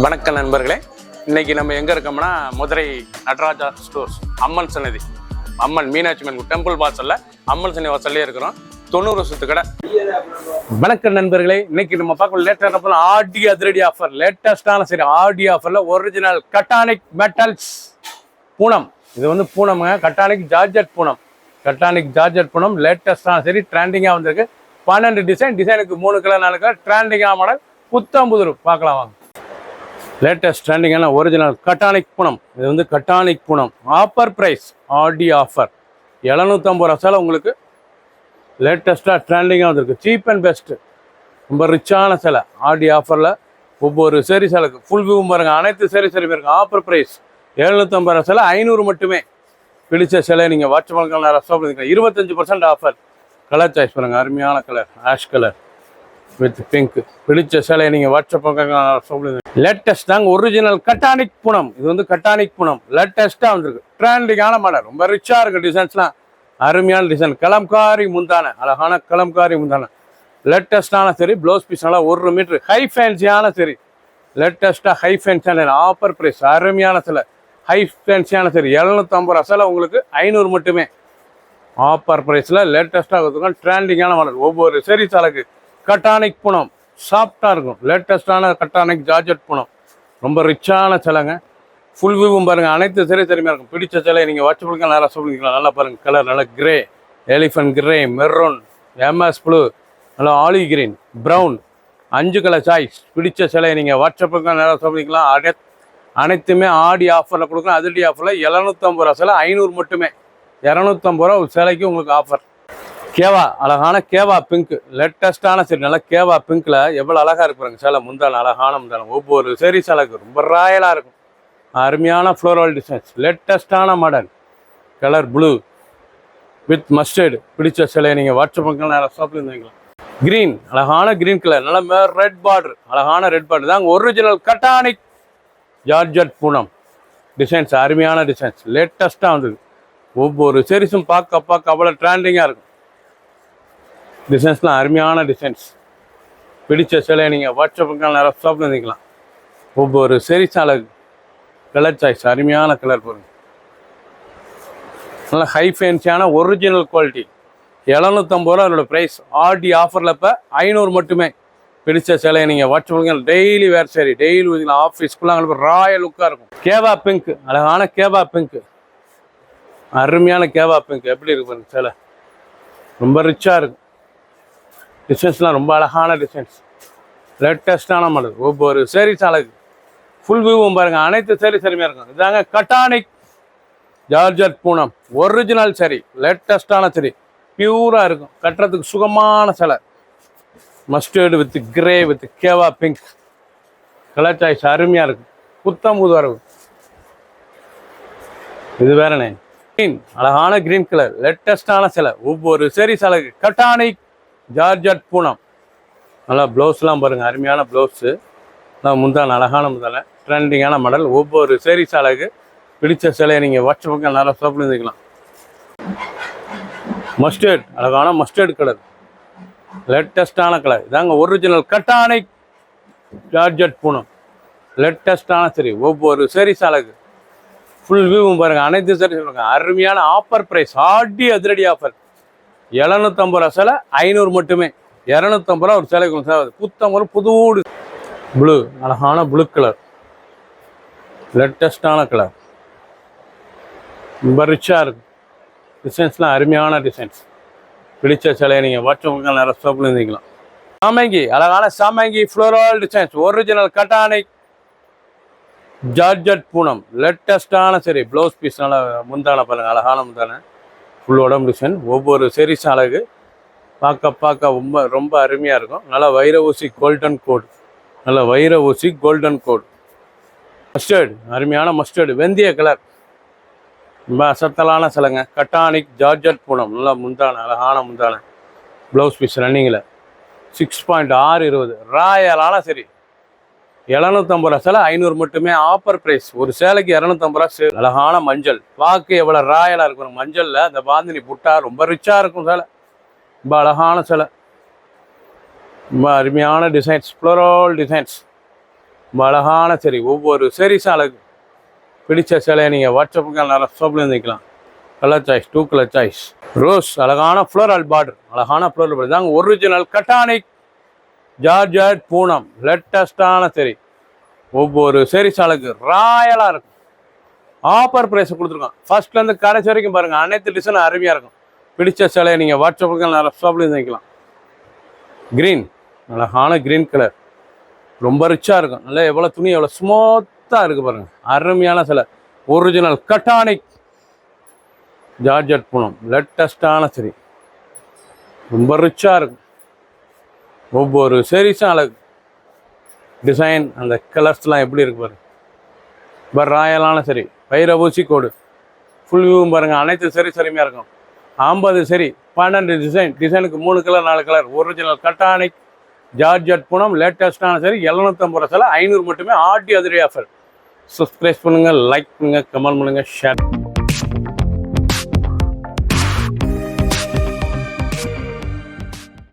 வணக்கம் நண்பர்களே, இன்னைக்கு நம்ம எங்க இருக்கோம்னா மதுரை நடராஜா ஸ்டோர்ஸ் அம்மன் சன்னதி, அம்மன் மீனாட்சி அம்மன் டெம்பிள் வாசல்ல அம்மன் சன்னதி வாசல்லே இருக்கிறோம். 90 வருஷத்து கடை. வணக்கம் நண்பர்களே, இன்னைக்கு நம்ம பார்க்க லேட்டஸ்ட் ஆடி அதிரடி ஆஃபர், லேட்டஸ்டான சரி ஆடி ஆஃபர்ல ஒரிஜினல் கட்டானிக் மெட்டல்ஸ் பூனம். இது வந்து பூனம்ங்க, கட்டானிக் ஜார்ஜெட் பூனம். கட்டானிக் ஜார்ஜெட் பூனம் லேட்டஸ்டான சரி ட்ரெண்டிங்காக வந்திருக்கு. 12 டிசைனுக்கு 3 கலர் 4 கலர் ட்ரெண்டிங்கான மாடல். புத்தம்புது பார்க்கலாம் வாங்க. லேட்டஸ்ட் ட்ரெண்டிங்கான ஒரிஜினல் கட்டானிக் பூனம். இது வந்து கட்டானிக் பூனம். ஆஃபர் ப்ரைஸ் ஆடி ஆஃபர் 750 ரூபா சேலை உங்களுக்கு. லேட்டஸ்ட்டாக ட்ரெண்டிங்காக வந்திருக்கு. சீப் அண்ட் பெஸ்ட்டு, ரொம்ப ரிச்சான சேலை. ஆடி ஆஃபரில் ஒவ்வொரு சேரி சேலைக்கு ஃபுல் வியூ பாருங்க. அனைத்து சேரி பாருங்க. ஆஃபர் ப்ரைஸ் 750 ரூபா சேலை 500 மட்டுமே. பிடிச்ச சேலை நீங்கள் வாட்ஸ்அப் ரசம் 25% ஆஃபர். கலர் சாய்ஸ் பாருங்கள், அருமையான colour ash colour with pink. பிடிச்ச சேலையை நீங்கள் வாட்ஸ்அப் லேட்டஸ்ட் தாங்க ஒரிஜினல் கட்டானிக் பூனம். இது வந்து கட்டானிக் பூனம் லேட்டஸ்ட்டாக வந்திருக்கு. ட்ரெண்டிங்கான மாடல், ரொம்ப ரிச்சாக இருக்குது. டிசைன்ஸ்லாம் அருமையான டிசைன். கலம்காரி முந்தான, அழகான கலம்காரி முந்தான. லேட்டஸ்டான சரி. ப்ளவுஸ் பீஸ் நல்லா 1 மீட்ரு ஹை ஃபேன்சியான சரி. லேட்டஸ்ட்டாக ஹை ஃபேன்சியான ஆஃபர் ப்ரைஸ் அருமையான சிலை. ஹை ஃபேன்சியான சரி 750 ரூபா சேலை உங்களுக்கு 500 மட்டுமே. ஆஃபர் ப்ரைஸில் லேட்டஸ்ட்டாக கொடுத்துருக்கோம். ட்ரெண்டிங்கான மாடல். ஒவ்வொரு சரி சேலைக்கு கட்டானிக் பூனம் சாஃப்டாக இருக்கும். லேட்டஸ்டான கட்டானிக் ஜார்ஜெட் பூனம், ரொம்ப ரிச்சான சேலைங்க. ஃபுல் வியூவும் பாருங்கள். அனைத்து சரிமையாக இருக்கும். பிடிச்ச சேலை நீங்கள் வாட்ஸ்அப் நல்லா சொல்லிக்கலாம். நல்லா பாருங்கள், கலர் நல்லா grey, elephant grey, maroon, MS blue, நல்லா olive green, brown, 5 colour choice. பிடிச்ச சேலையை நீங்கள் வாட்ஸ்அப் நல்லா சொல்லிக்கலாம். அனைத்துமே ஆடி ஆஃபரில் கொடுக்கலாம். அதிரடி ஆஃபரில் 750 ரூபா சேலை 500 மட்டுமே. 250 ரூபா ஒரு சேலைக்கு உங்களுக்கு ஆஃபர். கேவா, அழகான கேவா பிங்க், லேட்டஸ்டான சரி. நல்லா கேவா பிங்க்ல எவ்வளோ அழகாக இருப்பாங்க சேலை. முந்தான அழகான முந்தான. ஒவ்வொரு சரி சேலைக்கு ரொம்ப ராயலாக இருக்கும். அருமையான ஃப்ளோரல் டிசைன்ஸ். லேட்டஸ்டான model. Colour blue with mustard. பிடிச்ச சிலையை நீங்கள் வாட்ஸ்அப் ஷாப்பில் இருந்துக்கலாம். க்ரீன், அழகான க்ரீன் கலர். நல்லா ரெட் பார்டர், அழகான ரெட் பார்டர் தாங்க ஒரிஜினல் கட்டானிக் ஜார்ஜெட் பூனம். டிசைன்ஸ் அருமையான டிசைன்ஸ். லேட்டஸ்ட்டாக வந்தது. ஒவ்வொரு சீரிஸும் பார்க்க அவ்வளோ ட்ரெண்டிங்காக இருக்கும். டிசைன்ஸ்லாம் அருமையான டிசைன்ஸ். பிடிச்ச சிலையை நீங்கள் வாட்ஸ்அப்புக்கு நிறைய ஷாப்பில் இருந்துக்கலாம். ஒவ்வொரு சீரிஸால கலர் சாய்ஸ் அருமையான கலர் பாருங்க. நல்லா ஹை ஃபேன்சியான ஒரிஜினல் குவாலிட்டி. 750 ரூபா அதோட ப்ரைஸ். ஆடி ஆஃபரில் இப்போ 500 மட்டுமே. பிடிச்ச சிலையை நீங்கள் வாட்ஸ்அப்புக்கு டெய்லி வேர் சரி, டெய்லி ஊதிக்கலாம். ஆஃபீஸ்க்குள்ள உங்களுக்கு ராயல் லுக்காக இருக்கும். கேவா பிங்க், அழகான கேவா பிங்க், அருமையான கேவா பிங்க். எப்படி இருக்கு பாருங்க சேலை, ரொம்ப ரிச்சாக இருக்கும். டிசைன்ஸ்லாம் ரொம்ப அழகான டிசைன்ஸ். லேட்டஸ்டான மாடல். ஒவ்வொரு சேரீ சாலைக்கு ஃபுல் வியூவும் பாருங்கள். அனைத்து சரிமையாக இருக்கும். இதாங்க கட்டானிக் ஜார்ஜெட் பூனம் ஒரிஜினல் சரி. லேட்டஸ்டான சரி, பியூராக இருக்கும். கட்டுறதுக்கு சுகமான சிலை. மஸ்டர்டு வித் கிரே வித் கேவா பிங்க். கலர் சாய்ஸ் அருமையாக இருக்கும். புத்தம்புது இருக்கும். இது வேறனே க்ரீன், அழகான க்ரீன் கலர். லேட்டஸ்டான சிலை. ஒவ்வொரு சரி சாலைக்கு கட்டானிக் ஜார்ஜெட் பூனம். நல்லா ப்ளவுஸ்லாம் பாருங்கள், அருமையான ப்ளவுஸு. நல்லா முந்தான, அழகான முந்தான, ட்ரெண்டிங்கான மாடல். ஒவ்வொரு சேரீ சாலைக்கு பிடிச்ச சிலையை நீங்கள் வாட்ஸ்அப்புக்கு நல்லா ஷாப்பில் இருந்துக்கலாம். மஸ்டர்ட், அழகான மஸ்டர்ட் கலர், லேட்டஸ்டான கலர். இதாங்க ஒரிஜினல் கட்டானிக் ஜார்ஜெட் பூனம். லேட்டஸ்டான சரி. ஒவ்வொரு சேரீ சாலைக்கு ஃபுல் வியூவும் பாருங்கள். அனைத்து சரி சொல்லுங்கள். அருமையான ஆஃபர் ப்ரைஸ். ஆடி அதிரடி ஆஃபர். 750 ரூபா சேலை 500 மட்டுமே. 250 ரூபா ஒரு சேலைக்கு சேவை. புத்தம் புது ப்ளூ, அழகான ப்ளூ கலர், லேட்டஸ்டான கலர், ரொம்ப ரிச்சாக இருக்கும். டிசைன்ஸ்லாம் அருமையான டிசைன்ஸ். பிடிச்ச சிலையை நீங்கள் வாட்ஸ்அப்புக்கு நிறைய ஷாப்பில் இருந்துக்கலாம். சாமங்கி, அழகான சாமங்கி ஃப்ளோரல் டிசைன்ஸ். ஒரிஜினல் கட்டானிக் ஜார்ஜெட் பூனம். லேட்டஸ்டான சரி. ப்ளவுஸ் பீஸ் நல்லா முந்தான பாருங்கள், அழகான முந்தான, ஃபுல் உடம்பு டிசைன். ஒவ்வொரு சீரிஸ் அழகு. பார்க்க ரொம்ப அருமையாக இருக்கும். நல்லா வைர ஊசி கோல்டன் கோட், நல்லா வைர ஊசி கோல்டன் கோட். மஸ்டர்டு, அருமையான மஸ்டர்டு வெந்தய கலர். ரொம்ப அசத்தலான சிலைங்க. கட்டானிக் ஜார்ஜெட் பூனம். நல்லா முந்தான, அழகான முந்தான. ப்ளவுஸ் பீஸ் ரன்னிங்கில் 6.620 ராயலான சரி. 750 ரூபா சேலை 500 மட்டுமே. Offer price. ஒரு சேலைக்கு 250 ரூபா சேல். அழகான மஞ்சள், பார்க்க எவ்வளோ ராயலாக இருக்கும். மஞ்சளில் அந்த பாந்தினி புட்டா ரொம்ப ரிச்சாக இருக்கும் சேலை. ரொம்ப அழகான சேலை. ரொம்ப அருமையான டிசைன்ஸ், ஃப்ளோரல் டிசைன்ஸ். அழகான சரி, ஒவ்வொரு சரிஸும் அழகு. பிடிச்ச சிலையை நீங்கள் வாட்ஸ்அப்புக்கு நிறைய ஷாப்ல இருந்துக்கலாம். Colour choice, 2 colour choice. Rose அழகான ஃப்ளோரல் பார்டர், அழகான ஃப்ளோரல் பார்டர் தாங்க. ஒரிஜினல் கட்டானிக் ஜார்ஜட் பூனம், லேட்டஸ்டான சரி. ஒவ்வொரு சரிஸ் அழகு ராயலாக இருக்கும். ஆஃபர் ப்ரைஸை கொடுத்துருக்கோம். ஃபர்ஸ்ட்லேருந்து கடைசி வரைக்கும் பாருங்கள், அனைத்து டிசைனும் அருமையாக இருக்கும். பிடிச்ச சிலையை நீங்கள் வாட்ஸ்அப்புக்கு நிறைய ஷாப்ல இருந்துக்கலாம். க்ரீன், அழகான க்ரீன் கலர், ரொம்ப ரிச்சாக இருக்கும். நல்லா எவ்வளோ துணி எவ்வளோ ஸ்மூத்தாக இருக்குது பாருங்கள், அருமையான சிலை. ஒரிஜினல் கட்டானிக் ஜார்ஜட் பூனம், லேட்டஸ்டான சரி, ரொம்ப ரிச்சாக இருக்கும். ஒவ்வொரு சரிஸும் அழகு. டிசைன் அந்த கலர்ஸ்லாம் எப்படி இருக்கு பாருங்க. இப்போ ராயலான சரி, வைரபூசி கோடு, ஃபுல் வியூவும் பாருங்கள். அனைத்து சரி சரிமையாக இருக்கும். 50 சரி, 12 டிசைனுக்கு 3 கலர் 4 கலர். ஒரிஜினல் கட்டானிக் ஜார்ஜட் பூனம், லேட்டஸ்டான சரி. 750 ரூபா சிலை, 500 மட்டுமே. ஆடி அதிரடி ஆஃபர். சப்ஸ்கிரைப் பண்ணுங்கள், லைக் பண்ணுங்கள், கமெண்ட் பண்ணுங்கள், ஷேர்.